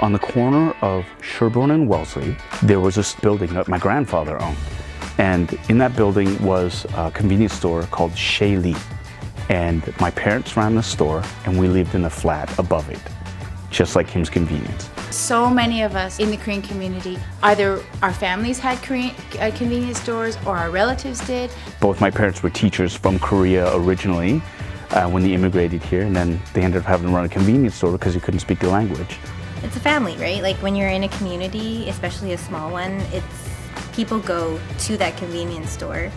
On the corner of Sherborne and Wellesley, there was this building that my grandfather owned. And in that building was a convenience store called Shea Lee. And my parents ran the store and we lived in a flat above it, just like Kim's Convenience. So many of us in the Korean community, either our families had Korean convenience stores or our relatives did. Both my parents were teachers from Korea originally when they immigrated here, and then they ended up having to run a convenience store because they couldn't speak the language. It's a family, right? Like when you're in a community, especially a small one, people go to that convenience store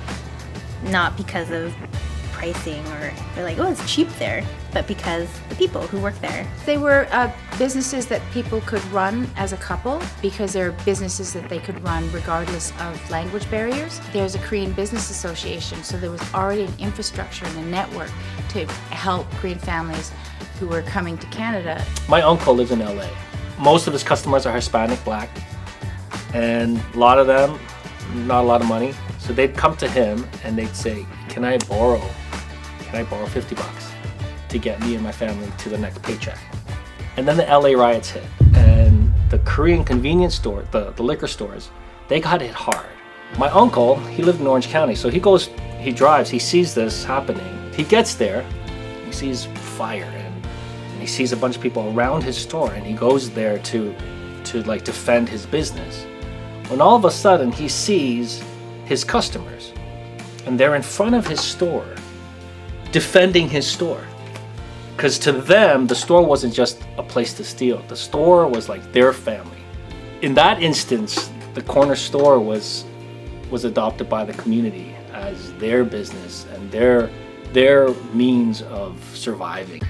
not because of pricing or they're like, oh, it's cheap there, but because the people who work there. They were businesses that people could run as a couple because they're businesses that they could run regardless of language barriers. There's a Korean Business Association, so there was already an infrastructure and a network to help Korean families who were coming to Canada. My uncle lives in LA. Most of his customers are Hispanic, Black, and a lot of them, not a lot of money. So they'd come to him and they'd say, can I borrow $50 to get me and my family to the next paycheck? And then the LA riots hit, and the Korean convenience store, the liquor stores, they got hit hard. My uncle, he lived in Orange County, so he drives, he sees this happening. He gets there, he sees fire, and he sees a bunch of people around his store, and he goes there to like defend his business. When all of a sudden he sees his customers, and they're in front of his store, defending his store. Because to them, the store wasn't just a place to steal. The store was like their family. In that instance, the corner store was adopted by the community as their business and their means of surviving.